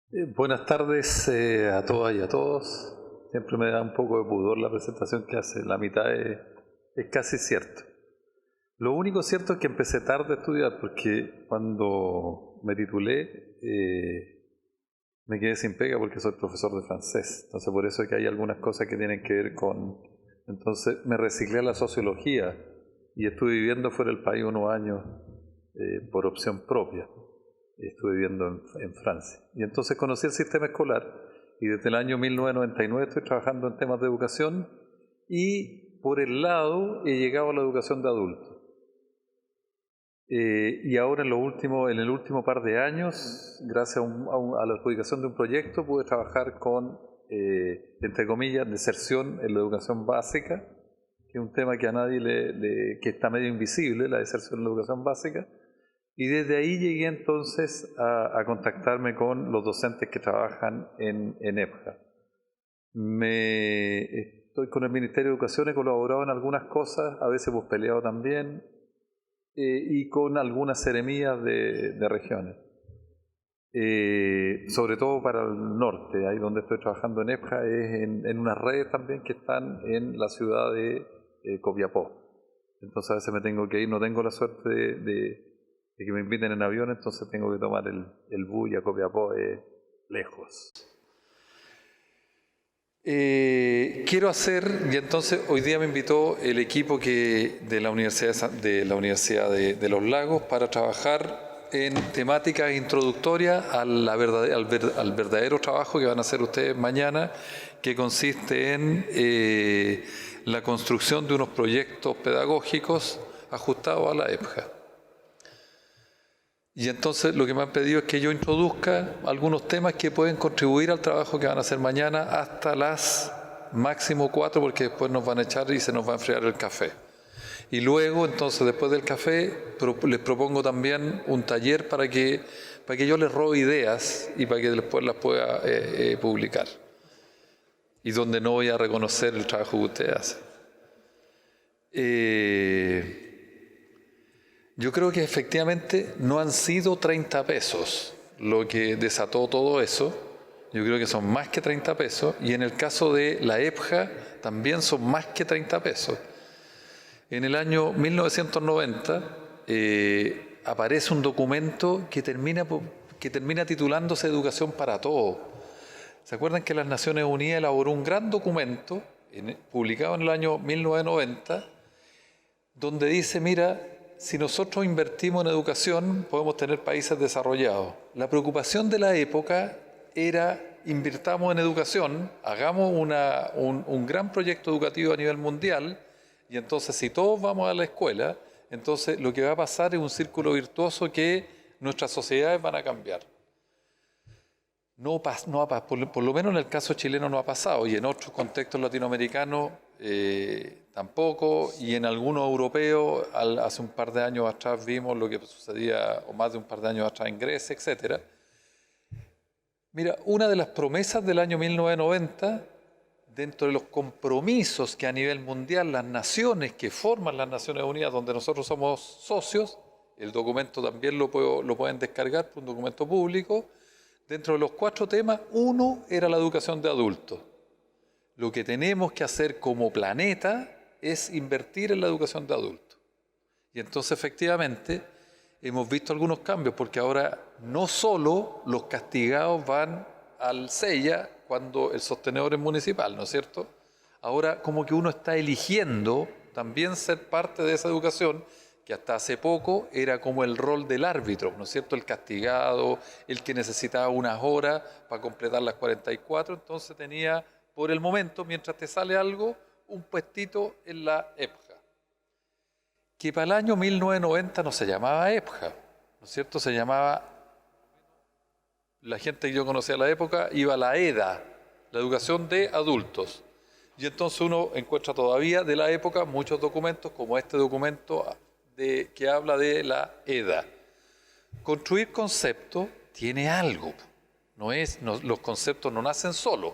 Buenas tardes a todas y a todos. Siempre me da un poco de pudor la presentación que hace. La mitad es casi cierto. Lo único cierto es que empecé tarde a estudiar porque cuando me titulé me quedé sin pega porque soy profesor de francés. Entonces por eso es que hay algunas cosas que tienen que ver con... Entonces me reciclé a la sociología y estuve viviendo fuera del país unos años por opción propia. Estuve viviendo en Francia. Y entonces conocí el sistema escolar y desde el año 1999 estoy trabajando en temas de educación y por el lado he llegado a la educación de adultos. Y ahora en el último par de años, gracias a la adjudicación de un proyecto, pude trabajar con, entre comillas, deserción en la educación básica, que es un tema que a nadie que está medio invisible, la deserción en la educación básica. Y desde ahí llegué entonces a contactarme con los docentes que trabajan en EPJA. Estoy con el Ministerio de Educación, he colaborado en algunas cosas, a veces hemos peleado también, y con algunas seremías de regiones. Sobre todo para el norte, ahí donde estoy trabajando en EPJA, es en unas redes también que están en la ciudad de Copiapó. Entonces a veces me tengo que ir, no tengo la suerte de que me inviten en avión, entonces tengo que tomar el bus y a Copiapó lejos. Quiero hacer, y entonces hoy día me invitó el equipo de la Universidad de Los Lagos para trabajar en temáticas introductorias al verdadero trabajo que van a hacer ustedes mañana, que consiste en la construcción de unos proyectos pedagógicos ajustados a la EPJA. Y entonces lo que me han pedido es que yo introduzca algunos temas que pueden contribuir al trabajo que van a hacer mañana hasta las máximo 4, porque después nos van a echar y se nos va a enfriar el café. Y luego, entonces, después del café, les propongo también un taller para que yo les robe ideas y para que después las pueda publicar. Y donde no voy a reconocer el trabajo que ustedes hacen. Yo creo que efectivamente no han sido 30 pesos lo que desató todo eso. Yo creo que son más que 30 pesos. Y en el caso de la EPJA también son más que 30 pesos. En el año 1990 aparece un documento que termina titulándose Educación para Todos. ¿Se acuerdan que las Naciones Unidas elaboró un gran documento publicado en el año 1990 donde dice, mira, si nosotros invertimos en educación, podemos tener países desarrollados. La preocupación de la época era, invirtamos en educación, hagamos un gran proyecto educativo a nivel mundial, y entonces si todos vamos a la escuela, entonces lo que va a pasar es un círculo virtuoso que nuestras sociedades van a cambiar. Por lo menos en el caso chileno no ha pasado, y en otros contextos latinoamericanos tampoco, y en algunos europeos hace un par de años atrás vimos lo que sucedía, o más de un par de años atrás en Grecia, etc. Mira, una de las promesas del año 1990, dentro de los compromisos que a nivel mundial las naciones que forman las Naciones Unidas, donde nosotros somos socios, el documento también lo pueden descargar, un documento público. Dentro de los 4 temas, uno era la educación de adultos. Lo que tenemos que hacer como planeta es invertir en la educación de adultos. Y entonces, efectivamente, hemos visto algunos cambios, porque ahora no solo los castigados van al CEIA cuando el sostenedor es municipal, ¿no es cierto? Ahora como que uno está eligiendo también ser parte de esa educación, que hasta hace poco era como el rol del árbitro, ¿no es cierto? El castigado, el que necesitaba unas horas para completar las 44, entonces tenía, por el momento, mientras te sale algo, un puestito en la EPJA. Que para el año 1990 no se llamaba EPJA, ¿no es cierto? Se llamaba, la gente que yo conocía a la época, iba a la EDA, la educación de adultos. Y entonces uno encuentra todavía de la época muchos documentos, como este documento que habla de la EDA. Construir conceptos tiene algo. Los conceptos no nacen solos.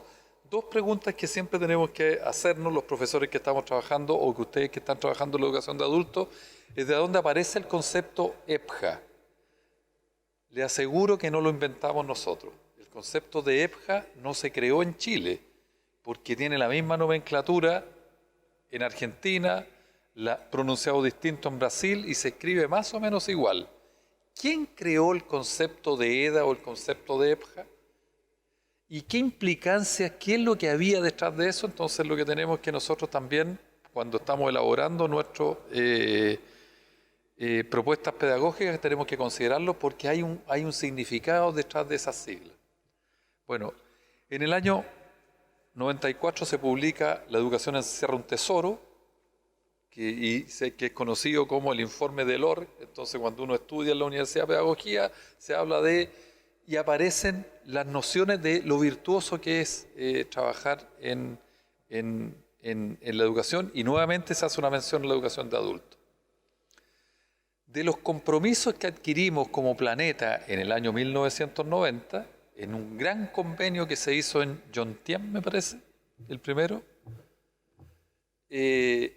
2 preguntas que siempre tenemos que hacernos los profesores que estamos trabajando o que ustedes que están trabajando en la educación de adultos es de dónde aparece el concepto EPJA. Le aseguro que no lo inventamos nosotros. El concepto de EPJA no se creó en Chile, porque tiene la misma nomenclatura en Argentina, pronunciado distinto en Brasil y se escribe más o menos igual. ¿Quién creó el concepto de EDA o el concepto de EPJA? ¿Y qué implicancias, qué es lo que había detrás de eso? Entonces lo que tenemos es que nosotros también, cuando estamos elaborando nuestras propuestas pedagógicas, tenemos que considerarlo porque hay un significado detrás de esas siglas. Bueno, en el año 94 se publica La educación encierra un tesoro, que es conocido como el informe de Delors. Entonces, cuando uno estudia en la Universidad de Pedagogía, se habla y aparecen las nociones de lo virtuoso que es trabajar en la educación, y nuevamente se hace una mención a la educación de adultos. De los compromisos que adquirimos como planeta en el año 1990, en un gran convenio que se hizo en Yontián, me parece, el primero,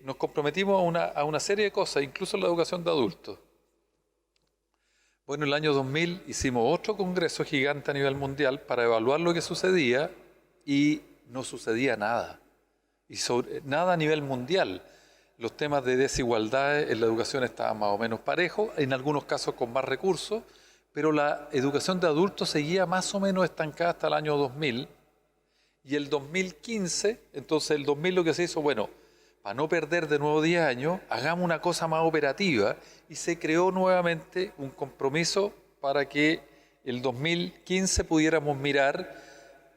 nos comprometimos a una serie de cosas, incluso en la educación de adultos. Bueno, en el año 2000 hicimos otro congreso gigante a nivel mundial para evaluar lo que sucedía y no sucedía nada. Y nada a nivel mundial. Los temas de desigualdad en la educación estaban más o menos parejos, en algunos casos con más recursos, pero la educación de adultos seguía más o menos estancada hasta el año 2000. Y el 2015, entonces el 2000 lo que se hizo, bueno, para no perder de nuevo 10 años, hagamos una cosa más operativa, y se creó nuevamente un compromiso para que el 2015 pudiéramos mirar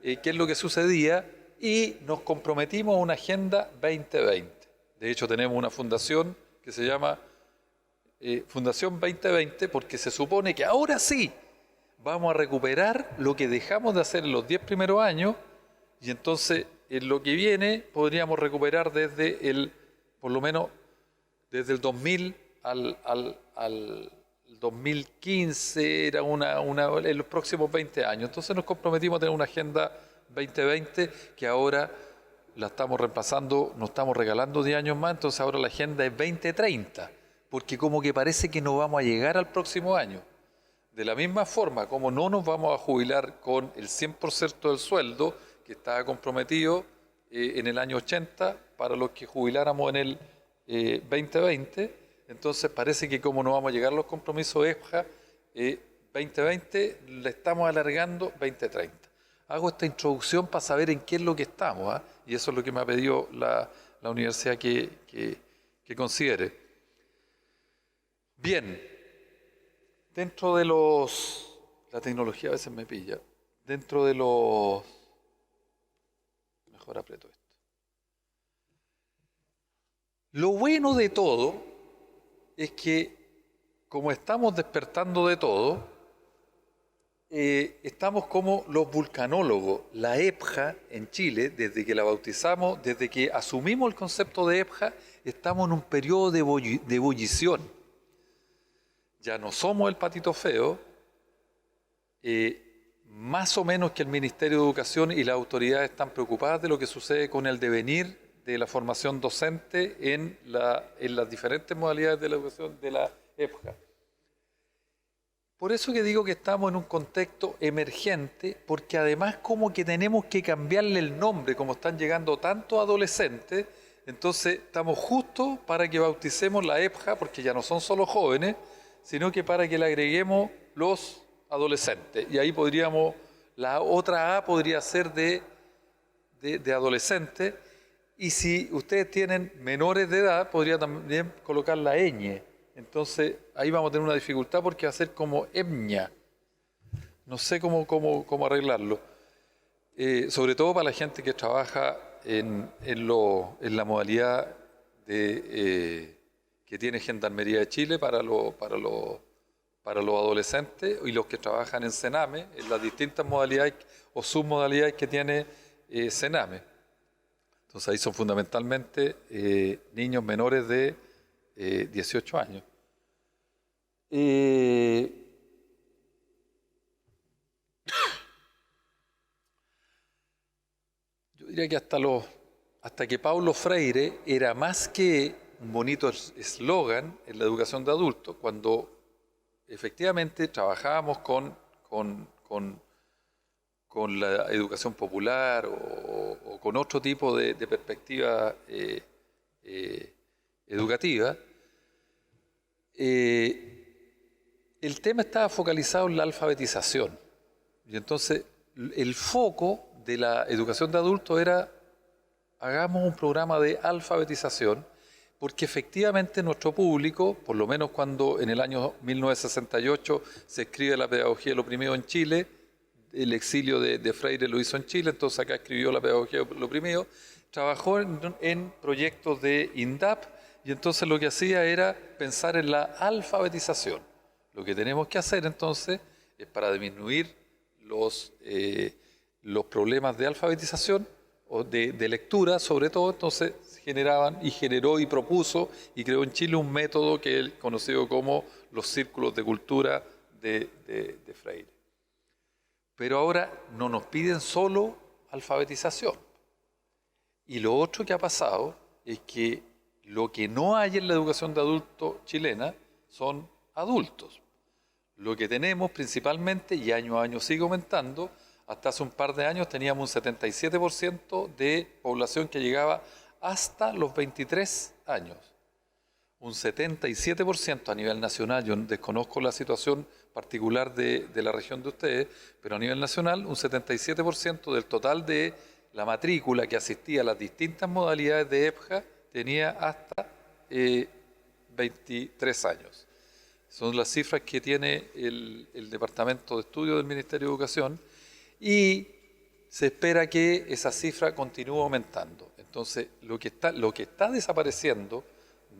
qué es lo que sucedía, y nos comprometimos a una Agenda 2020. De hecho, tenemos una fundación que se llama Fundación 2020, porque se supone que ahora sí vamos a recuperar lo que dejamos de hacer en los 10 primeros años, y entonces en lo que viene podríamos recuperar por lo menos desde el 2000 al 2015, era en los próximos 20 años. Entonces nos comprometimos a tener una Agenda 2020 que ahora la estamos reemplazando, nos estamos regalando 10 años más, entonces ahora la agenda es 2030, porque como que parece que no vamos a llegar al próximo año. De la misma forma, como no nos vamos a jubilar con el 100% del sueldo que estaba comprometido en el año 80 para los que jubiláramos en el 2020, entonces parece que como no vamos a llegar a los compromisos EPJA 2020, le estamos alargando 2030. Hago esta introducción para saber en qué es lo que estamos, ¿eh? Y eso es lo que me ha pedido la universidad que considere. Bien, dentro de la tecnología a veces me pilla, dentro de mejor aprieto esto. Lo bueno de todo es que, como estamos despertando de todo, estamos como los vulcanólogos. La EPJA en Chile, desde que la bautizamos, desde que asumimos el concepto de EPJA, estamos en un periodo de ebullición. Ya no somos el patito feo, más o menos que el Ministerio de Educación y las autoridades están preocupadas de lo que sucede con el devenir de la formación docente en las diferentes modalidades de la educación de la EPJA. Por eso que digo que estamos en un contexto emergente, porque además como que tenemos que cambiarle el nombre, como están llegando tantos adolescentes, entonces estamos justo para que bauticemos la EPJA, porque ya no son solo jóvenes, sino que para que le agreguemos los adolescentes. Y ahí la otra A podría ser de adolescente, y si ustedes tienen menores de edad, podría también colocar la ñ. Entonces, ahí vamos a tener una dificultad porque va a ser como EPña. No sé cómo arreglarlo. Sobre todo para la gente que trabaja en la modalidad que tiene Gendarmería de Chile para los adolescentes, y los que trabajan en Sename, en las distintas modalidades o submodalidades que tiene Sename. Entonces, ahí son fundamentalmente niños menores de 18 años. Yo diría que hasta que Paulo Freire era más que un bonito eslogan en la educación de adultos, cuando efectivamente trabajábamos con con la educación popular o con otro tipo de perspectiva educativa, el tema estaba focalizado en la alfabetización. Y entonces el foco de la educación de adultos era: hagamos un programa de alfabetización, porque efectivamente nuestro público, por lo menos cuando en el año 1968 se escribe La pedagogía del oprimido en Chile, el exilio de Freire lo hizo en Chile, entonces acá escribió La pedagogía del oprimido, trabajó en proyectos de INDAP, y entonces lo que hacía era pensar en la alfabetización. Lo que tenemos que hacer entonces es, para disminuir los problemas de alfabetización o de lectura sobre todo, entonces generó y propuso y creó en Chile un método que él conocido como los círculos de cultura de Freire. Pero ahora no nos piden solo alfabetización. Y lo otro que ha pasado es que lo que no hay en la educación de adultos chilena son adultos. Lo que tenemos principalmente, y año a año sigue aumentando, hasta hace un par de años teníamos un 77% de población que llegaba hasta los 23 años. Un 77% a nivel nacional. Yo desconozco la situación particular de la región de ustedes, pero a nivel nacional un 77% del total de la matrícula que asistía a las distintas modalidades de EPJA tenía hasta 23 años. Son las cifras que tiene el Departamento de Estudio del Ministerio de Educación, y se espera que esa cifra continúe aumentando. Entonces, lo que está desapareciendo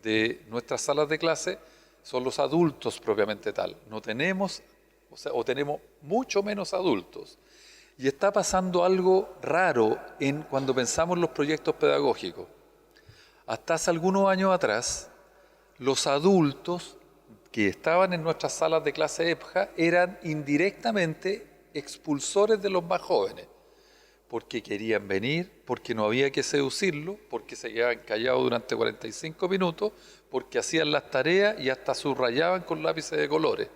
de nuestras salas de clase son los adultos propiamente tal. No tenemos, o tenemos mucho menos adultos. Y está pasando algo raro cuando pensamos en los proyectos pedagógicos. Hasta hace algunos años atrás, los adultos que estaban en nuestras salas de clase EPJA eran indirectamente expulsores de los más jóvenes, porque querían venir, porque no había que seducirlos, porque se quedaban callados durante 45 minutos, porque hacían las tareas y hasta subrayaban con lápices de colores.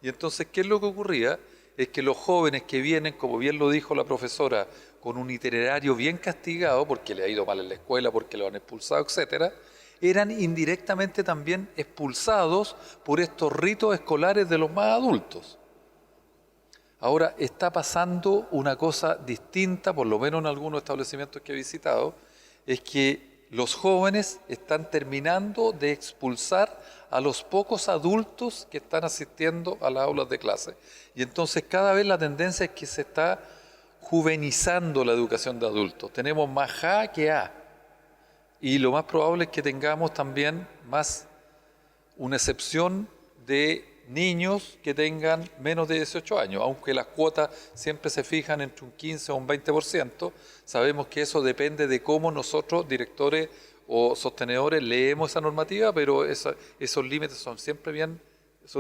Y entonces, ¿qué es lo que ocurría? Es que los jóvenes que vienen, como bien lo dijo la profesora, con un itinerario bien castigado, porque le ha ido mal en la escuela, porque lo han expulsado, etcétera, eran indirectamente también expulsados por estos ritos escolares de los más adultos. Ahora está pasando una cosa distinta, por lo menos en algunos establecimientos que he visitado, es que los jóvenes están terminando de expulsar a los pocos adultos que están asistiendo a las aulas de clase. Y entonces cada vez la tendencia es que se está juvenizando la educación de adultos. Tenemos más J que A. Y lo más probable es que tengamos también más una excepción de niños que tengan menos de 18 años, aunque las cuotas siempre se fijan entre un 15 o un 20%, sabemos que eso depende de cómo nosotros, directores o sostenedores, leemos esa normativa, pero esos límites son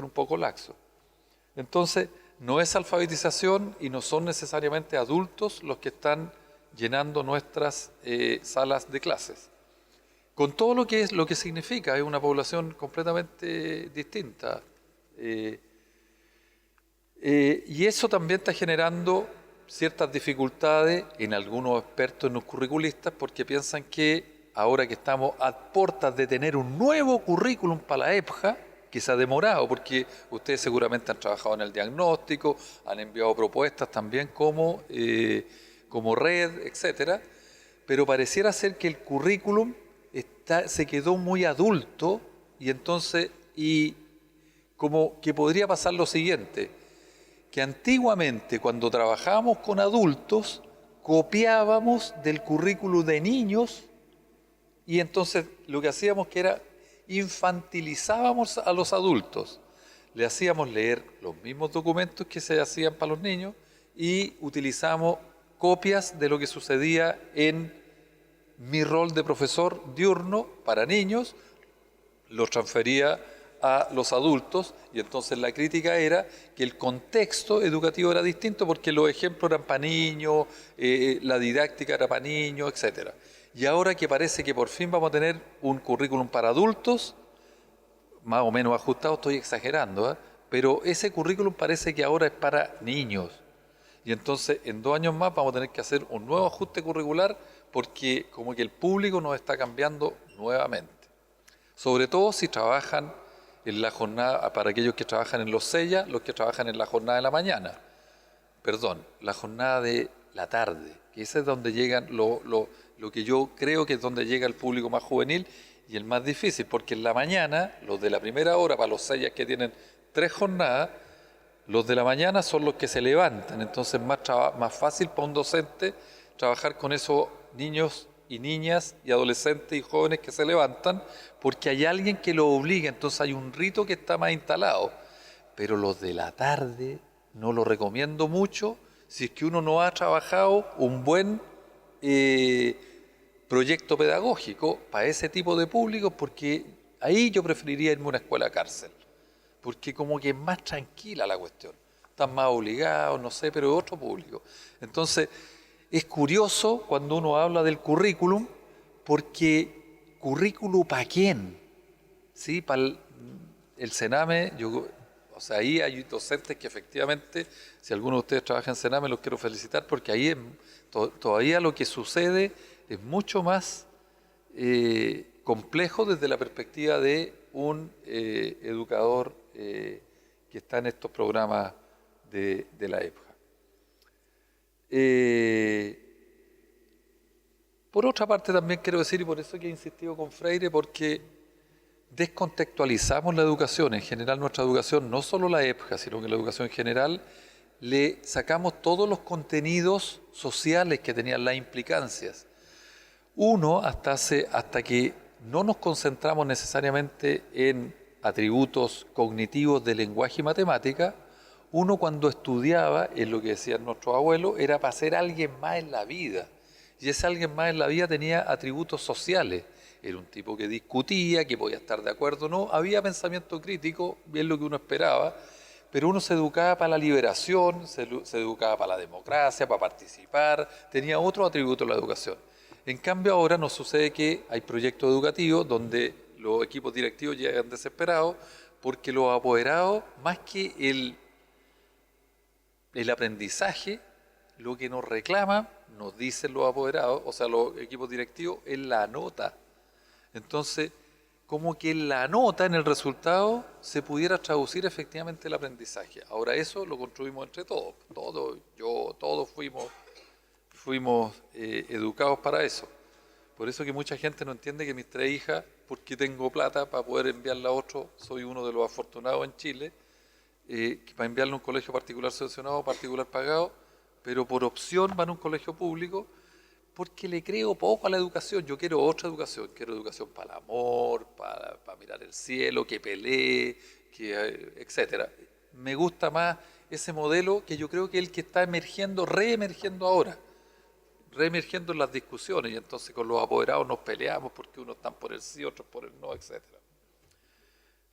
un poco laxos. Entonces, no es alfabetización y no son necesariamente adultos los que están llenando nuestras salas de clases. Con todo lo que significa, es una población completamente distinta. Y eso también está generando ciertas dificultades en algunos expertos, en los curriculistas, porque piensan que ahora que estamos a puertas de tener un nuevo currículum para la EPJA, que se ha demorado, porque ustedes seguramente han trabajado en el diagnóstico, han enviado propuestas también como red, etcétera, pero pareciera ser que el currículum se quedó muy adulto, y entonces como que podría pasar lo siguiente, que antiguamente cuando trabajábamos con adultos copiábamos del currículum de niños, y entonces lo que hacíamos que era infantilizábamos a los adultos, le hacíamos leer los mismos documentos que se hacían para los niños y utilizamos copias de lo que sucedía en mi rol de profesor diurno para niños, lo transfería a los adultos, y entonces la crítica era que el contexto educativo era distinto porque los ejemplos eran para niños, la didáctica era para niños, etc. Y ahora que parece que por fin vamos a tener un currículum para adultos, más o menos ajustado, estoy exagerando, pero ese currículum parece que ahora es para niños. Y entonces en 2 años más vamos a tener que hacer un nuevo ajuste curricular porque como que el público nos está cambiando nuevamente. Sobre todo si trabajan en la jornada, para aquellos que trabajan en los SEYA, los que trabajan en la jornada de la mañana, perdón, la jornada de la tarde, que ese es donde llegan lo que yo creo que es donde llega el público más juvenil y el más difícil, porque en la mañana, los de la primera hora, para los SEYA que tienen 3 jornadas, los de la mañana son los que se levantan, entonces más fácil para un docente trabajar con esos niños y niñas y adolescentes y jóvenes que se levantan, porque hay alguien que lo obliga, entonces hay un rito que está más instalado. Pero los de la tarde no lo recomiendo mucho si es que uno no ha trabajado un buen proyecto pedagógico para ese tipo de público, porque ahí yo preferiría irme a una escuela cárcel porque como que es más tranquila la cuestión. Están más obligados, no sé, pero es otro público. Entonces, es curioso cuando uno habla del currículum, porque ¿currículum para quién? ¿Sí? Para el Sename, o sea, ahí hay docentes que efectivamente, si alguno de ustedes trabaja en Sename, los quiero felicitar, porque ahí todavía lo que sucede es mucho más complejo desde la perspectiva de un educador que está en estos programas de la época. Por otra parte también quiero decir, y por eso que he insistido con Freire, porque descontextualizamos la educación, en general nuestra educación, no solo la época, sino que la educación en general, le sacamos todos los contenidos sociales que tenían las implicancias. Uno, hasta que no nos concentramos necesariamente en atributos cognitivos de lenguaje y matemática, uno cuando estudiaba, es lo que decían nuestros abuelos, era para ser alguien más en la vida. Y ese alguien más en la vida tenía atributos sociales. Era un tipo que discutía, que podía estar de acuerdo o no. Había pensamiento crítico, bien lo que uno esperaba, pero uno se educaba para la liberación, se educaba para la democracia, para participar, tenía otro atributo en la educación. En cambio ahora nos sucede que hay proyectos educativos donde los equipos directivos llegan desesperados porque los apoderados, más que el aprendizaje, lo que nos reclaman, nos dicen los apoderados, o sea, los equipos directivos, es la nota. Entonces, como que en la nota, en el resultado, se pudiera traducir efectivamente el aprendizaje. Ahora eso lo construimos entre todos. Todos fuimos educados para eso. Por eso que mucha gente no entiende que mis 3 hijas, porque tengo plata para poder enviarla a otro, soy uno de los afortunados en Chile, para enviarla a un colegio particular subvencionado, particular pagado, pero por opción van a un colegio público, porque le creo poco a la educación. Yo quiero otra educación, quiero educación para el amor, para mirar el cielo, que pelee, etcétera. Me gusta más ese modelo que yo creo que es el que está emergiendo, reemergiendo ahora, reemergiendo en las discusiones, y entonces con los apoderados nos peleamos porque unos están por el sí, otros por el no, etcétera.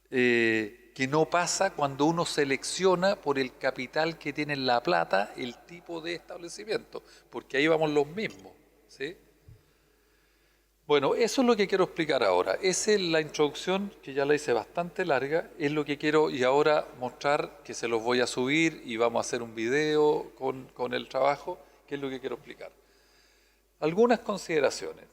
Que no pasa cuando uno selecciona por el capital que tiene en La Plata el tipo de establecimiento, porque ahí vamos los mismos, ¿sí? Bueno, eso es lo que quiero explicar ahora. Esa es la introducción, que ya la hice bastante larga, es lo que quiero y ahora mostrar, que se los voy a subir y vamos a hacer un video con el trabajo, que es lo que quiero explicar. Algunas consideraciones.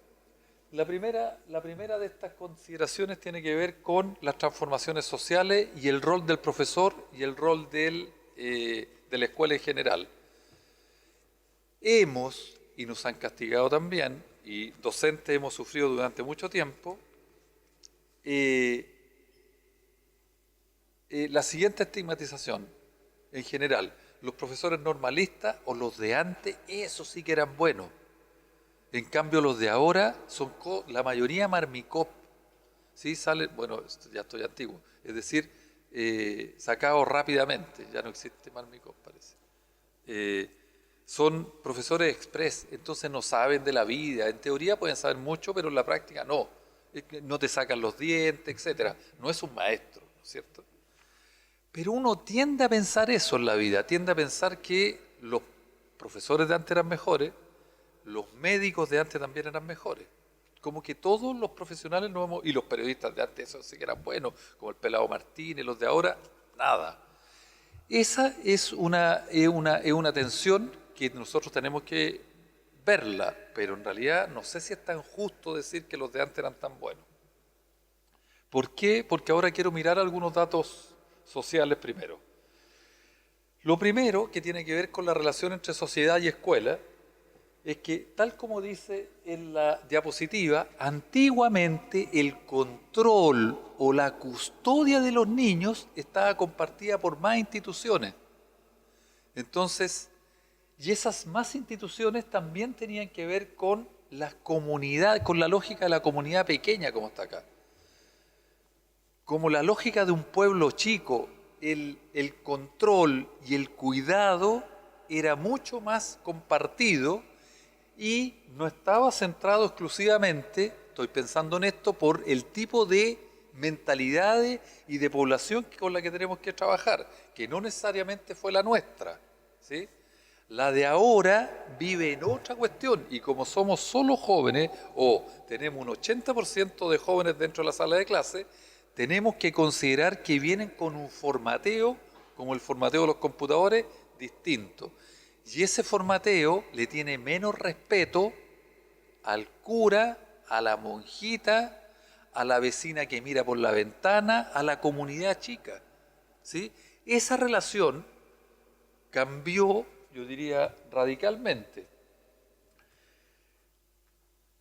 La primera de estas consideraciones tiene que ver con las transformaciones sociales y el rol del profesor y el rol de la escuela en general. Y nos han castigado también, y docentes hemos sufrido durante mucho tiempo, la siguiente estigmatización en general. Los profesores normalistas o los de antes, esos sí que eran buenos. En cambio, los de ahora son la mayoría marmicop. ¿Sí? Salen, bueno, ya estoy antiguo, es decir, sacados rápidamente, ya no existe marmicop, parece. Son profesores express, entonces no saben de la vida. En teoría pueden saber mucho, pero en la práctica no. No te sacan los dientes, etcétera. No es un maestro, ¿no es cierto? Pero uno tiende a pensar eso en la vida, tiende a pensar que los profesores de antes eran mejores, los médicos de antes también eran mejores. Como que todos los profesionales y los periodistas de antes, eso sí que eran buenos, como el Pelado Martínez, los de ahora, nada. Esa es una tensión que nosotros tenemos que verla, pero en realidad no sé si es tan justo decir que los de antes eran tan buenos. ¿Por qué? Porque ahora quiero mirar algunos datos sociales primero. Lo primero, que tiene que ver con la relación entre sociedad y escuela, es que, tal como dice en la diapositiva, antiguamente el control o la custodia de los niños estaba compartida por más instituciones. Entonces, y esas más instituciones también tenían que ver con las comunidades, con la lógica de la comunidad pequeña como está acá. Como la lógica de un pueblo chico, el control y el cuidado era mucho más compartido y no estaba centrado exclusivamente, estoy pensando en esto, por el tipo de mentalidades y de población con la que tenemos que trabajar, que no necesariamente fue la nuestra, ¿sí? La de ahora vive en otra cuestión y como somos solo jóvenes o tenemos un 80% de jóvenes dentro de la sala de clase, tenemos que considerar que vienen con un formateo, como el formateo de los computadores, distinto. Y ese formateo le tiene menos respeto al cura, a la monjita, a la vecina que mira por la ventana, a la comunidad chica, ¿sí? Esa relación cambió, yo diría, radicalmente.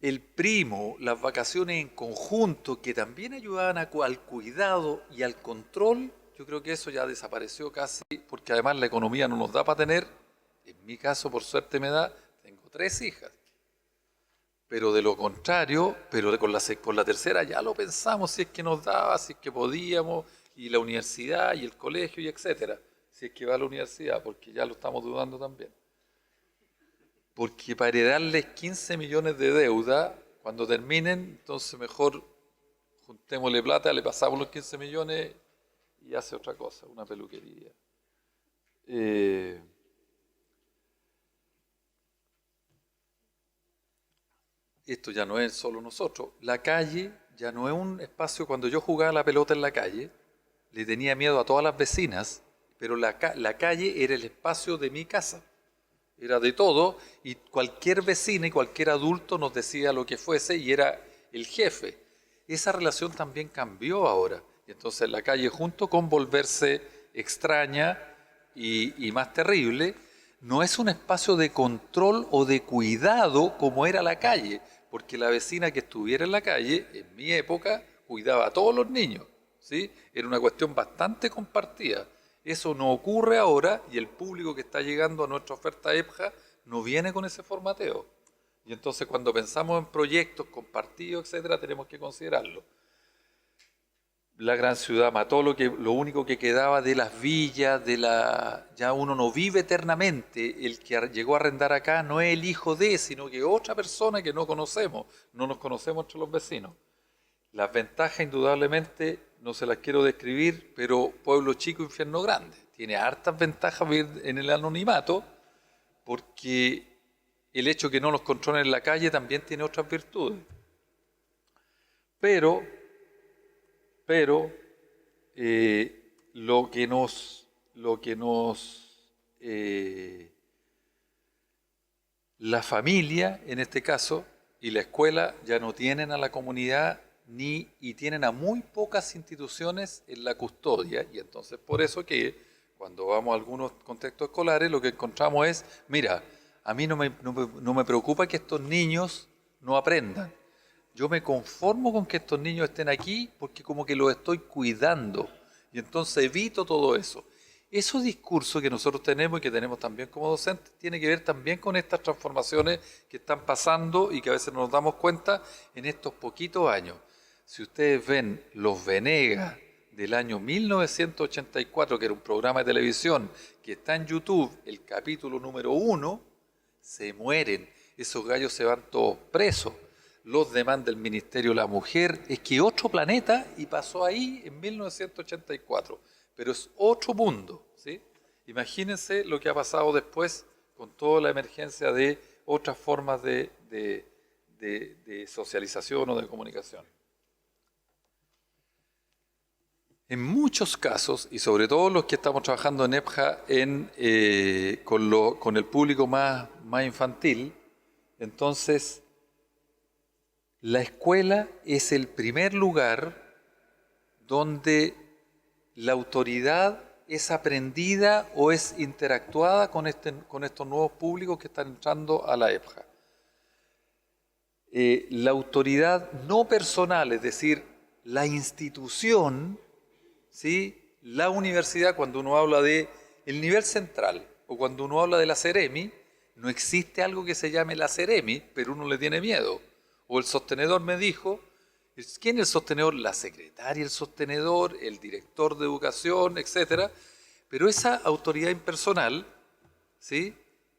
El primo, las vacaciones en conjunto, que también ayudaban al cuidado y al control, yo creo que eso ya desapareció casi, porque además la economía no nos da para tener, en mi caso por suerte me da, tengo 3 hijas. Pero de lo contrario, con la tercera ya lo pensamos si es que nos daba, si es que podíamos, y la universidad y el colegio y etcétera, si es que va a la universidad, porque ya lo estamos dudando también. Porque para heredarles 15 millones de deuda, cuando terminen, entonces mejor juntémosle plata, le pasamos los 15 millones y hace otra cosa, una peluquería. Esto ya no es solo nosotros. La calle ya no es un espacio, cuando yo jugaba la pelota en la calle, le tenía miedo a todas las vecinas, pero la calle era el espacio de mi casa. Era de todo y cualquier vecina y cualquier adulto nos decía lo que fuese y era el jefe. Esa relación también cambió ahora. Y entonces la calle, junto con volverse extraña y más terrible, no es un espacio de control o de cuidado como era la calle, porque la vecina que estuviera en la calle, en mi época, cuidaba a todos los niños, ¿sí? Era una cuestión bastante compartida. Eso no ocurre ahora y el público que está llegando a nuestra oferta EPJA no viene con ese formateo. Y entonces cuando pensamos en proyectos compartidos, etcétera, tenemos que considerarlo. La gran ciudad mató lo único que quedaba de las villas, ya uno no vive eternamente. El que llegó a arrendar acá no es el hijo de, sino que otra persona que no conocemos. No nos conocemos entre los vecinos. Las ventajas, indudablemente, no se las quiero describir, pero pueblo chico, infierno grande. Tiene hartas ventajas vivir en el anonimato, porque el hecho que no nos controlen en la calle también tiene otras virtudes. Pero la familia, en este caso, y la escuela ya no tienen a la comunidad y tienen a muy pocas instituciones en la custodia, y entonces por eso que cuando vamos a algunos contextos escolares lo que encontramos es, mira, a mí no me preocupa que estos niños no aprendan. Yo me conformo con que estos niños estén aquí porque como que los estoy cuidando y entonces evito todo eso. Esos discursos que nosotros tenemos y que tenemos también como docentes tiene que ver también con estas transformaciones que están pasando y que a veces no nos damos cuenta en estos poquitos años. Si ustedes ven Los Venegas del año 1984, que era un programa de televisión que está en YouTube, el capítulo número 1, se mueren. Esos gallos se van todos presos. Los demanda el Ministerio de la Mujer. Es que otro planeta y pasó ahí en 1984. Pero es otro mundo, ¿sí? Imagínense lo que ha pasado después con toda la emergencia de otras formas de socialización o de comunicación. En muchos casos, y sobre todo los que estamos trabajando en EPJA con el público más infantil, entonces la escuela es el primer lugar donde la autoridad es aprendida o es interactuada con estos nuevos públicos que están entrando a la EPJA. La autoridad no personal, es decir, la institución, ¿sí? La universidad, cuando uno habla de el nivel central o cuando uno habla de la Ceremi, no existe algo que se llame la Ceremi, pero uno le tiene miedo. O el sostenedor me dijo, ¿quién es el sostenedor? La secretaria, el sostenedor, el director de educación, etcétera. Pero esa autoridad impersonal, ¿sí?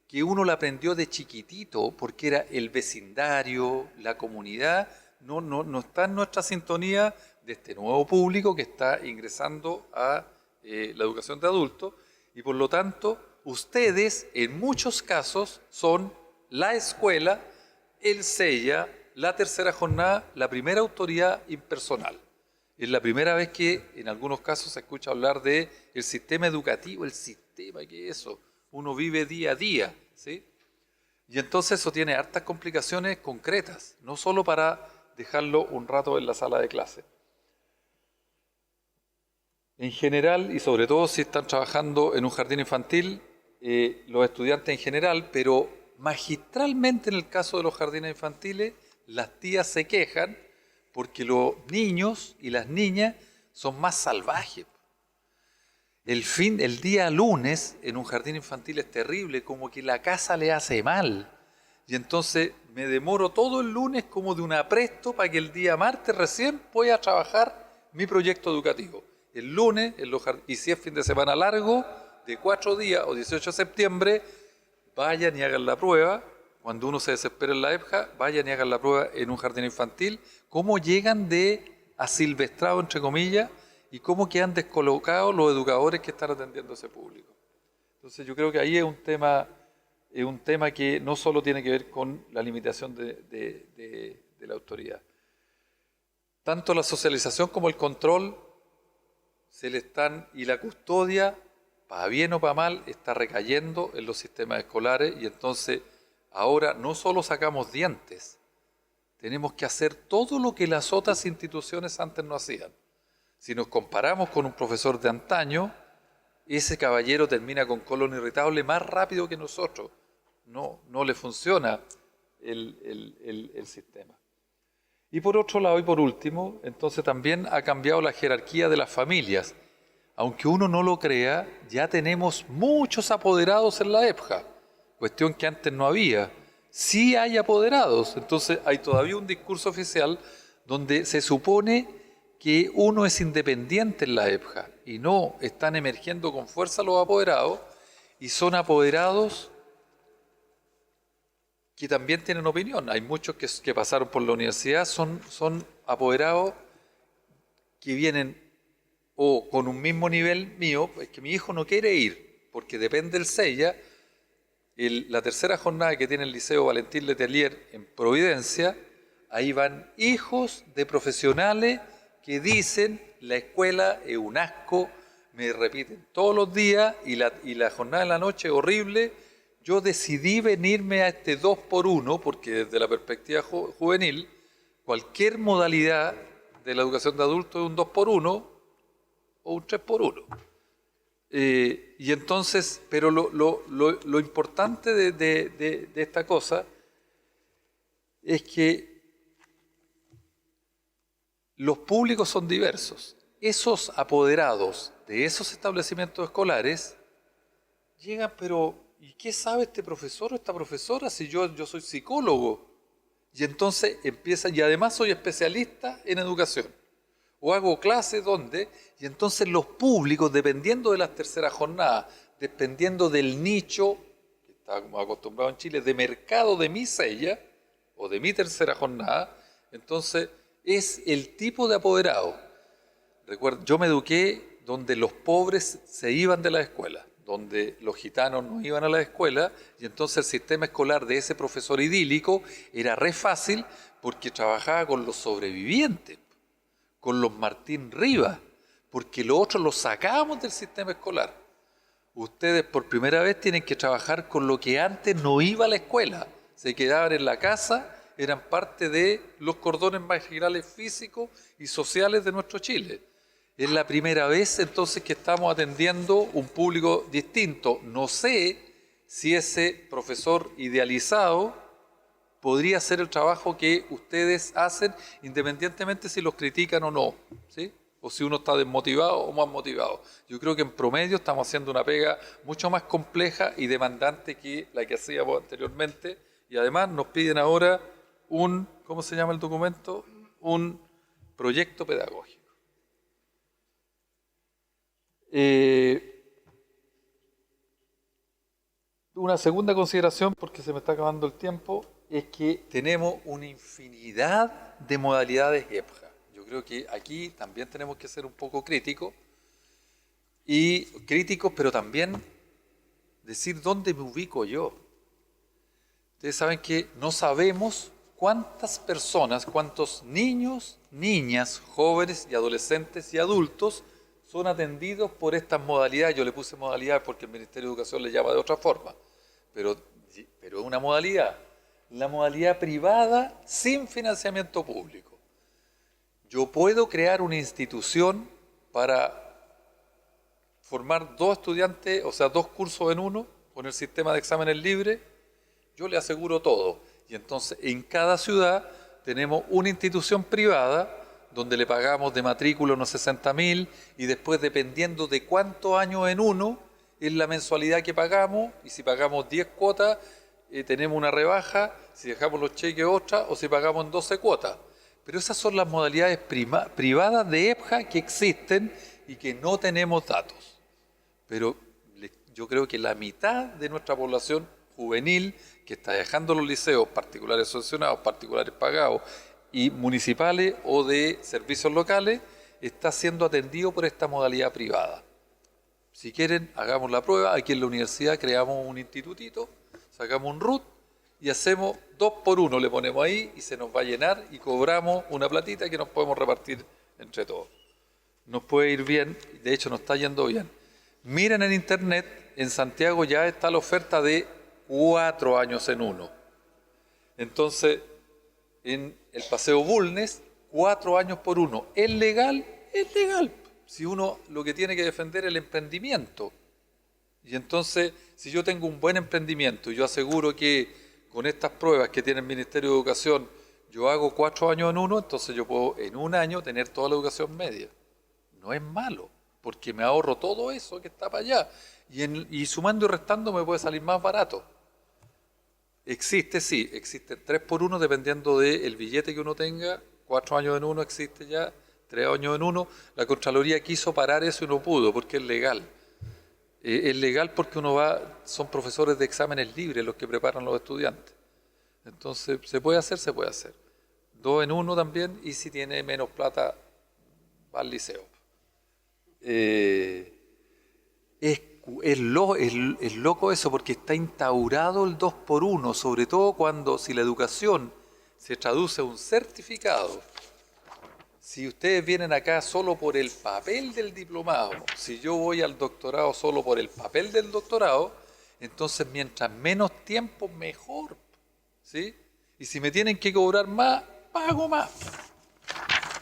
Que uno la aprendió de chiquitito porque era el vecindario, la comunidad, no está en nuestra sintonía de este nuevo público que está ingresando a la educación de adultos y por lo tanto ustedes en muchos casos son la escuela, el SEIA, la tercera jornada, la primera autoridad impersonal. Es la primera vez que en algunos casos se escucha hablar de el sistema educativo, el sistema, ¿qué es eso? Uno vive día a día, ¿sí? Y entonces eso tiene hartas complicaciones concretas, no solo para dejarlo un rato en la sala de clase. En general, y sobre todo si están trabajando en un jardín infantil, los estudiantes en general, pero magistralmente en el caso de los jardines infantiles, las tías se quejan porque los niños y las niñas son más salvajes. El día lunes en un jardín infantil es terrible, como que la casa le hace mal. Y entonces me demoro todo el lunes como de un apresto para que el día martes recién pueda trabajar mi proyecto educativo. El lunes, y si es fin de semana largo, de 4 días o 18 de septiembre, vayan y hagan la prueba. Cuando uno se desespera en la EPJA, vayan y hagan la prueba en un jardín infantil. Cómo llegan de asilvestrado, entre comillas, y cómo quedan descolocados los educadores que están atendiendo a ese público. Entonces yo creo que ahí es un tema que no solo tiene que ver con la limitación de la autoridad. Tanto la socialización como el control y la custodia, para bien o para mal, está recayendo en los sistemas escolares y entonces ahora no solo sacamos dientes, tenemos que hacer todo lo que las otras instituciones antes no hacían. Si nos comparamos con un profesor de antaño, ese caballero termina con colon irritable más rápido que nosotros. No le funciona el sistema. Y por otro lado, y por último, entonces también ha cambiado la jerarquía de las familias. Aunque uno no lo crea, ya tenemos muchos apoderados en la EPJA, cuestión que antes no había. Sí hay apoderados, entonces hay todavía un discurso oficial donde se supone que uno es independiente en la EPJA y no, están emergiendo con fuerza los apoderados y son apoderados que también tienen opinión. Hay muchos que pasaron por la universidad, son apoderados que vienen o con un mismo nivel mío, es que mi hijo no quiere ir, porque depende del SEIA, la tercera jornada que tiene el Liceo Valentín Letelier en Providencia, ahí van hijos de profesionales que dicen, la escuela es un asco, me repiten todos los días, y la jornada de la noche es horrible. Yo decidí venirme a este 2x1, porque desde la perspectiva juvenil, cualquier modalidad de la educación de adultos es un 2x1 o un 3x1. Y entonces, pero lo importante de esta cosa es que los públicos son diversos. Esos apoderados de esos establecimientos escolares llegan, pero ¿y qué sabe este profesor o esta profesora si yo soy psicólogo? Y entonces empiezan, y además soy especialista en educación. O hago clases donde, y entonces los públicos, dependiendo de las terceras jornadas, dependiendo del nicho, que estamos acostumbrados en Chile, de mercado de mi SEIA, o de mi tercera jornada, entonces es el tipo de apoderado. Recuerdo, yo me eduqué donde los pobres se iban de la escuela, donde los gitanos no iban a la escuela, y entonces el sistema escolar de ese profesor idílico era re fácil porque trabajaba con los sobrevivientes, con los Martín Rivas, porque lo otro lo sacamos del sistema escolar. Ustedes por primera vez tienen que trabajar con lo que antes no iba a la escuela. Se quedaban en la casa, eran parte de los cordones marginales físicos y sociales de nuestro Chile. Es la primera vez entonces que estamos atendiendo un público distinto. No sé si ese profesor idealizado podría hacer el trabajo que ustedes hacen, independientemente si los critican o no, ¿sí? O si uno está desmotivado o más motivado. Yo creo que en promedio estamos haciendo una pega mucho más compleja y demandante que la que hacíamos anteriormente, y además nos piden ahora un, ¿cómo se llama el documento? Un proyecto pedagógico. Una segunda consideración, porque se me está acabando el tiempo, es que tenemos una infinidad de modalidades EPJA. Yo creo que aquí también tenemos que ser un poco críticos, pero también decir dónde me ubico yo. Ustedes saben que no sabemos cuántas personas, cuántos niños, niñas, jóvenes y adolescentes y adultos son atendidos por estas modalidades. Yo le puse modalidad porque el Ministerio de Educación le llama de otra forma, pero es una modalidad. La modalidad privada sin financiamiento público. Yo puedo crear una institución para formar 2 estudiantes, o sea, 2 cursos en uno, con el sistema de exámenes libres. Yo le aseguro todo. Y entonces en cada ciudad tenemos una institución privada donde le pagamos de matrícula unos 60.000 y después, dependiendo de cuántos años en uno, es la mensualidad que pagamos, y si pagamos 10 cuotas, tenemos una rebaja, si dejamos los cheques otra, o si pagamos en 12 cuotas. Pero esas son las modalidades privadas de EPJA que existen y que no tenemos datos. Pero yo creo que la mitad de nuestra población juvenil que está dejando los liceos particulares subvencionados, particulares pagados, y municipales o de servicios locales, está siendo atendido por esta modalidad privada. Si quieren, hagamos la prueba. Aquí en la universidad creamos un institutito, sacamos un RUT y hacemos 2 por 1, le ponemos ahí y se nos va a llenar y cobramos una platita que nos podemos repartir entre todos. Nos puede ir bien, de hecho nos está yendo bien. Miren en internet, en Santiago ya está la oferta de 4 años en uno. Entonces, en el Paseo Bulnes, 4 años por 1. ¿Es legal? Es legal. Si uno lo que tiene que defender es el emprendimiento. Y entonces, si yo tengo un buen emprendimiento y yo aseguro que con estas pruebas que tiene el Ministerio de Educación, yo hago 4 años en uno, entonces yo puedo en un año tener toda la educación media. No es malo, porque me ahorro todo eso que está para allá. Y sumando y restando me puede salir más barato. Existe 3 por 1 dependiendo del billete que uno tenga. 4 años en uno existe ya, 3 años en uno. La Contraloría quiso parar eso y no pudo, porque es legal. Es legal porque son profesores de exámenes libres los que preparan los estudiantes. Entonces, ¿se puede hacer? Se puede hacer. 2 en 1 también, y si tiene menos plata, va al liceo. Es loco eso, porque está instaurado el 2 por 1, sobre todo si la educación se traduce a un certificado. Si ustedes vienen acá solo por el papel del diplomado, si yo voy al doctorado solo por el papel del doctorado, entonces mientras menos tiempo, mejor, ¿sí? Y si me tienen que cobrar más, pago más.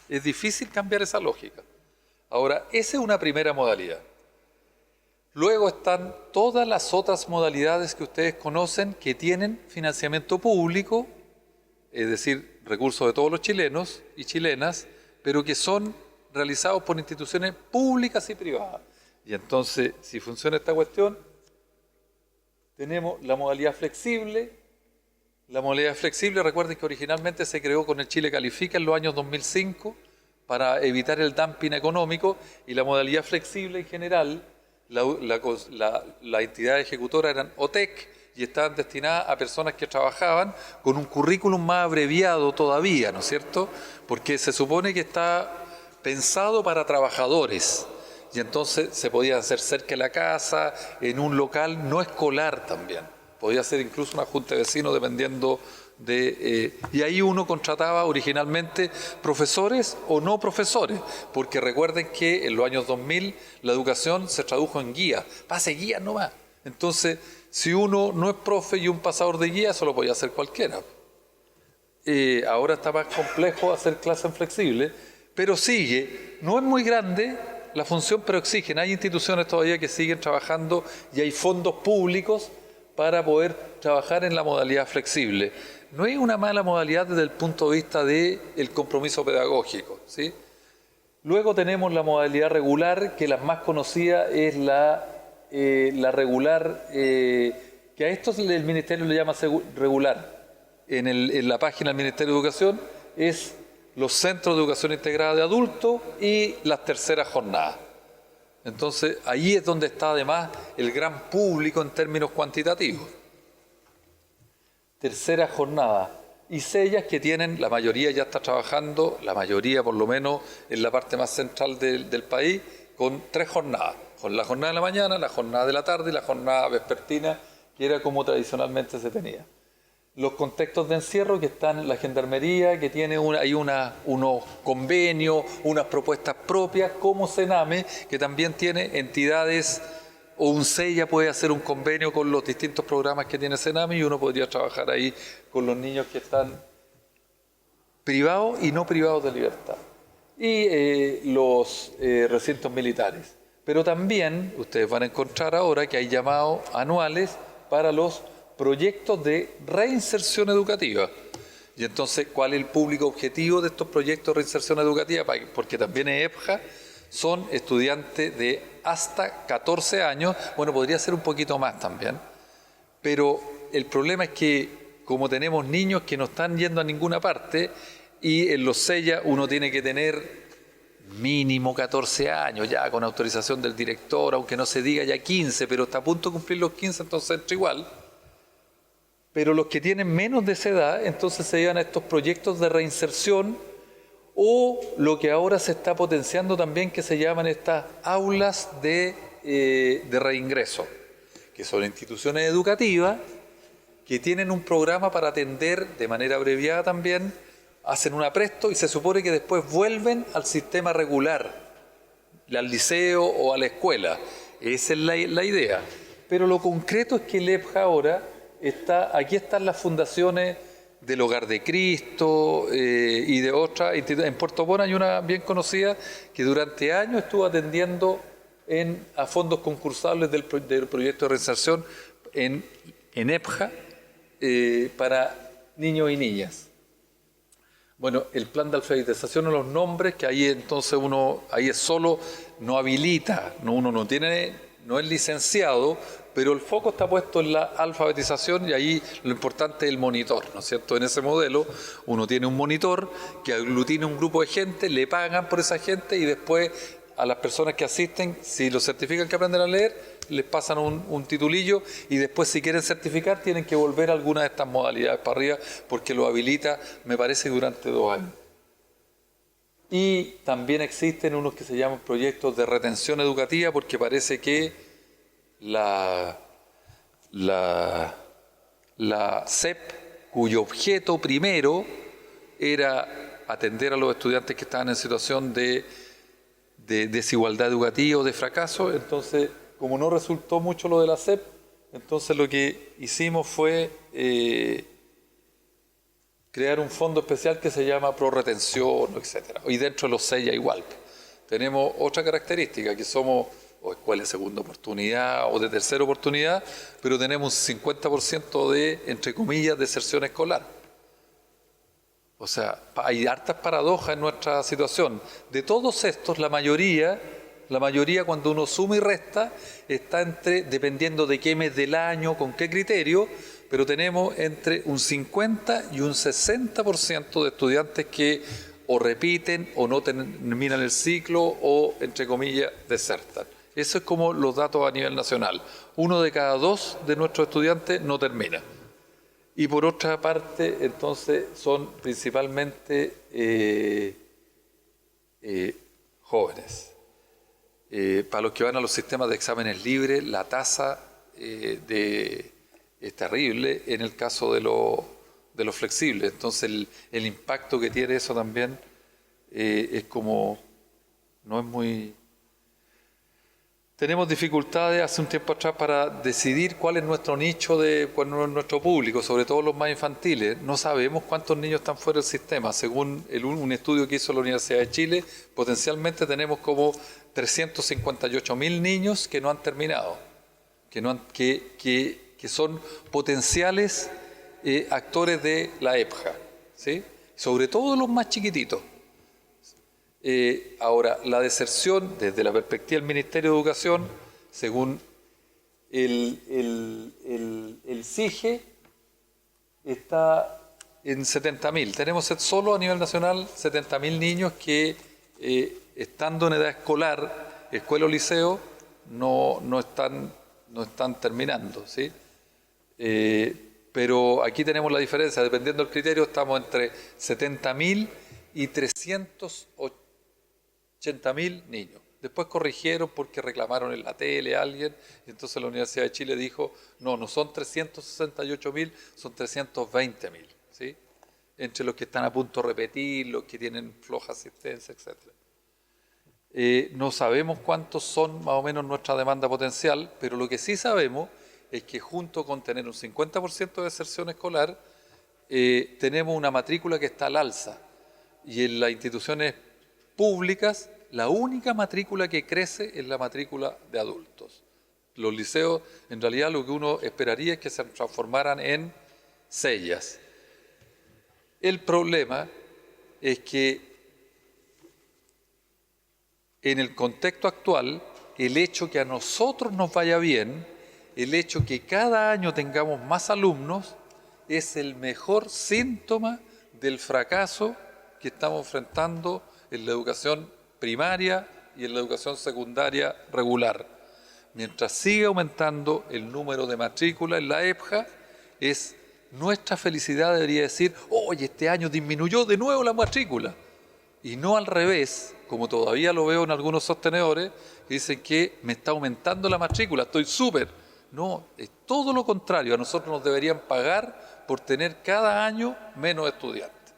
Es difícil cambiar esa lógica. Ahora, esa es una primera modalidad. Luego están todas las otras modalidades que ustedes conocen que tienen financiamiento público, es decir, recursos de todos los chilenos y chilenas, pero que son realizados por instituciones públicas y privadas. Y entonces, si funciona esta cuestión, tenemos la modalidad flexible. La modalidad flexible, recuerden que originalmente se creó con el Chile Califica en los años 2005 para evitar el dumping económico, y la modalidad flexible en general, la entidad ejecutora eran OTEC y estaban destinadas a personas que trabajaban con un currículum más abreviado todavía, ¿no es cierto? Porque se supone que está pensado para trabajadores, y entonces se podía hacer cerca de la casa, en un local no escolar también. Podía ser incluso una junta de vecinos dependiendo y ahí uno contrataba originalmente profesores o no profesores, porque recuerden que en los años 2000 la educación se tradujo en guía, pase guía nomás. Entonces, si uno no es profe y un pasador de guía, eso lo podía hacer cualquiera. Ahora está más complejo hacer clases en flexible, pero sigue, no es muy grande la función, pero exigen. Hay instituciones todavía que siguen trabajando y hay fondos públicos para poder trabajar en la modalidad flexible. No es una mala modalidad desde el punto de vista del compromiso pedagógico, ¿sí? Luego tenemos la modalidad regular, que la más conocida es la regular, que a esto el Ministerio le llama regular. En la página del Ministerio de Educación es los centros de educación integrada de adultos y las terceras jornadas. Entonces, ahí es donde está además el gran público en términos cuantitativos. Tercera jornada. Y sellas que tienen, la mayoría ya está trabajando, la mayoría por lo menos en la parte más central del país, con 3 jornadas. Con la jornada de la mañana, la jornada de la tarde y la jornada vespertina, que era como tradicionalmente se tenía. Los contextos de encierro que están en la gendarmería, que tiene unos convenios, unas propuestas propias, como Sename, que también tiene entidades, o un SEIA puede hacer un convenio con los distintos programas que tiene Sename y uno podría trabajar ahí con los niños que están privados y no privados de libertad. Y los recintos militares. Pero también ustedes van a encontrar ahora que hay llamados anuales para los proyectos de reinserción educativa. Y entonces, ¿cuál es el público objetivo de estos proyectos de reinserción educativa? Porque también es EPJA, son estudiantes de hasta 14 años, bueno, podría ser un poquito más también, pero el problema es que como tenemos niños que no están yendo a ninguna parte y en los SEIA uno tiene que tener mínimo 14 años ya con autorización del director, aunque no se diga ya 15, pero está a punto de cumplir los 15, entonces entra igual. Pero los que tienen menos de esa edad, entonces se llevan a estos proyectos de reinserción o lo que ahora se está potenciando también, que se llaman estas aulas de reingreso, que son instituciones educativas que tienen un programa para atender de manera abreviada también, hacen un apresto y se supone que después vuelven al sistema regular, al liceo o a la escuela. Esa es la idea. Pero lo concreto es que el EPJA ahora aquí están las fundaciones del Hogar de Cristo y de otras. En Puerto Montt hay una bien conocida que durante años estuvo atendiendo a fondos concursables del proyecto de reinserción en EPJA para niños y niñas. Bueno, el plan de alfabetización en los nombres, que ahí entonces ahí es solo, no habilita, uno no es licenciado, pero el foco está puesto en la alfabetización y ahí lo importante es el monitor, ¿no es cierto? En ese modelo uno tiene un monitor que aglutina un grupo de gente, le pagan por esa gente y después a las personas que asisten, si lo certifican que aprenden a leer, les pasan un titulillo y después si quieren certificar tienen que volver a alguna de estas modalidades para arriba porque lo habilita, me parece, durante 2 años. Y también existen unos que se llaman proyectos de retención educativa porque parece que la SEP, cuyo objeto primero era atender a los estudiantes que estaban en situación de desigualdad educativa o de fracaso, entonces como no resultó mucho lo de la SEP, entonces lo que hicimos fue crear un fondo especial que se llama ProRetención, etc. Y dentro de los SEIA igual. Tenemos otra característica, que somos o escuela de segunda oportunidad o de tercera oportunidad, pero tenemos un 50% de, entre comillas, deserción escolar. O sea, hay hartas paradojas en nuestra situación. De todos estos, la mayoría cuando uno suma y resta, está dependiendo de qué mes del año, con qué criterio, pero tenemos entre un 50 y un 60% de estudiantes que o repiten o no terminan el ciclo o, entre comillas, desertan. Eso es como los datos a nivel nacional. 1 de cada 2 de nuestros estudiantes no termina. Y por otra parte, entonces, son principalmente jóvenes. Para los que van a los sistemas de exámenes libres, la tasa es terrible en el caso de de lo flexible. Entonces el impacto que tiene eso también es como, no es muy... Tenemos dificultades hace un tiempo atrás para decidir cuál es nuestro nicho, cuál es nuestro público, sobre todo los más infantiles. No sabemos cuántos niños están fuera del sistema. Según un estudio que hizo la Universidad de Chile, potencialmente tenemos como 358.000 niños que no han terminado, que son potenciales actores de la EPJA, ¿sí? Sobre todo los más chiquititos. Ahora, la deserción, desde la perspectiva del Ministerio de Educación, según el CIGE, está en 70.000. Tenemos solo a nivel nacional 70.000 niños que, estando en edad escolar, escuela o liceo, no están terminando, ¿sí? Pero aquí tenemos la diferencia, dependiendo del criterio, estamos entre 70.000 y 380.000 niños. Después corrigieron porque reclamaron en la tele a alguien, y entonces la Universidad de Chile dijo, no son 368.000, son 320.000, ¿sí? Entre los que están a punto de repetir, los que tienen floja asistencia, etc. No sabemos cuántos son más o menos nuestra demanda potencial, pero lo que sí sabemos es que junto con tener un 50% de deserción escolar, tenemos una matrícula que está al alza. Y en las instituciones públicas, la única matrícula que crece es la matrícula de adultos. Los liceos, en realidad, lo que uno esperaría es que se transformaran en sellas. El problema es que en el contexto actual, el hecho que a nosotros nos vaya bien, el hecho que cada año tengamos más alumnos, es el mejor síntoma del fracaso que estamos enfrentando en la educación primaria y en la educación secundaria regular. Mientras siga aumentando el número de matrículas en la EPJA, nuestra felicidad debería decir, oye, este año disminuyó de nuevo la matrícula. Y no al revés, como todavía lo veo en algunos sostenedores, que dicen que me está aumentando la matrícula, estoy súper. No, es todo lo contrario, a nosotros nos deberían pagar por tener cada año menos estudiantes.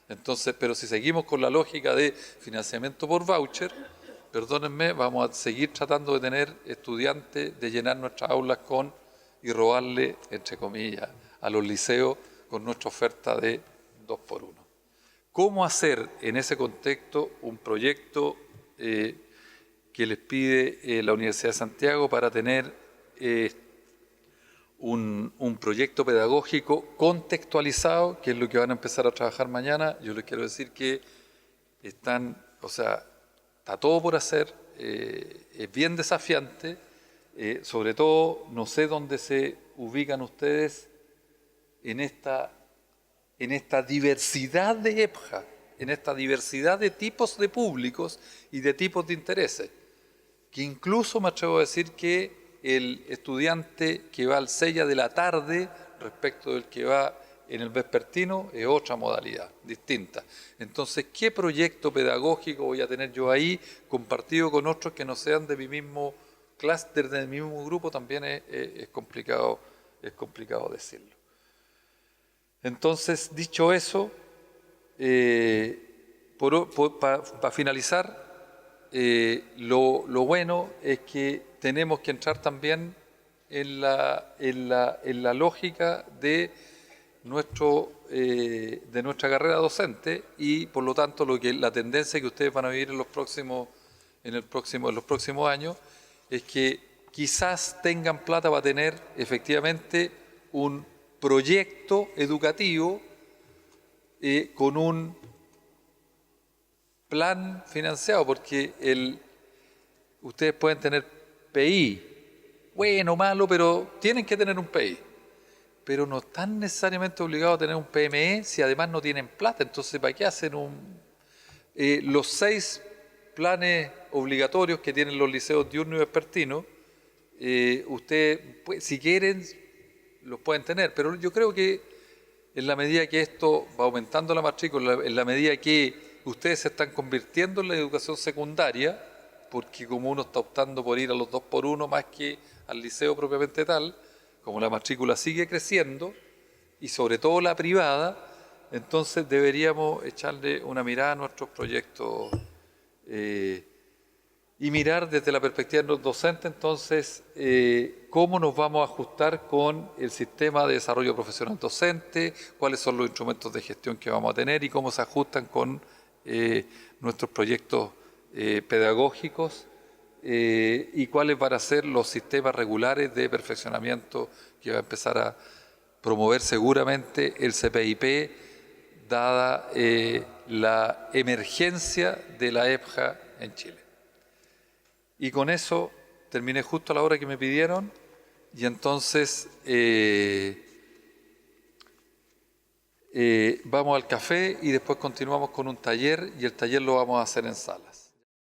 Entonces, pero si seguimos con la lógica de financiamiento por voucher, perdónenme, vamos a seguir tratando de tener estudiantes, de llenar nuestras aulas y robarle, entre comillas, a los liceos con nuestra oferta de 2x1. ¿Cómo hacer en ese contexto un proyecto que les pide la Universidad de Santiago para tener un proyecto pedagógico contextualizado, que es lo que van a empezar a trabajar mañana? Yo les quiero decir que está todo por hacer, es bien desafiante, sobre todo no sé dónde se ubican ustedes en esta diversidad de EPJA, en esta diversidad de tipos de públicos y de tipos de intereses, que incluso me atrevo a decir que el estudiante que va al SEIA de la tarde respecto del que va en el vespertino es otra modalidad, distinta. Entonces, ¿qué proyecto pedagógico voy a tener yo ahí compartido con otros que no sean de mi mismo clúster, de mi mismo grupo? También es complicado decirlo. Entonces, dicho eso, para finalizar, lo bueno es que tenemos que entrar también en la lógica de nuestra carrera docente, y por lo tanto la tendencia que ustedes van a vivir en los próximos años es que quizás tengan plata para tener efectivamente un proyecto educativo con un plan financiado, porque ustedes pueden tener PI, bueno, malo, pero tienen que tener un PI, pero no están necesariamente obligados a tener un PME si además no tienen plata. Entonces, ¿para qué hacen los 6 planes obligatorios que tienen los liceos diurnos y vespertinos? Ustedes, si quieren, los pueden tener, pero yo creo que en la medida que esto va aumentando la matrícula, en la medida que ustedes se están convirtiendo en la educación secundaria, porque como uno está optando por ir a los 2x1 más que al liceo propiamente tal, como la matrícula sigue creciendo, y sobre todo la privada, entonces deberíamos echarle una mirada a nuestros proyectos y mirar desde la perspectiva de los docentes, entonces, cómo nos vamos a ajustar con el sistema de desarrollo profesional docente, cuáles son los instrumentos de gestión que vamos a tener y cómo se ajustan con nuestros proyectos pedagógicos y cuáles van a ser los sistemas regulares de perfeccionamiento que va a empezar a promover seguramente el CPIP, dada la emergencia de la EPJA en Chile. Y con eso terminé justo a la hora que me pidieron y entonces vamos al café y después continuamos con un taller y el taller lo vamos a hacer en salas.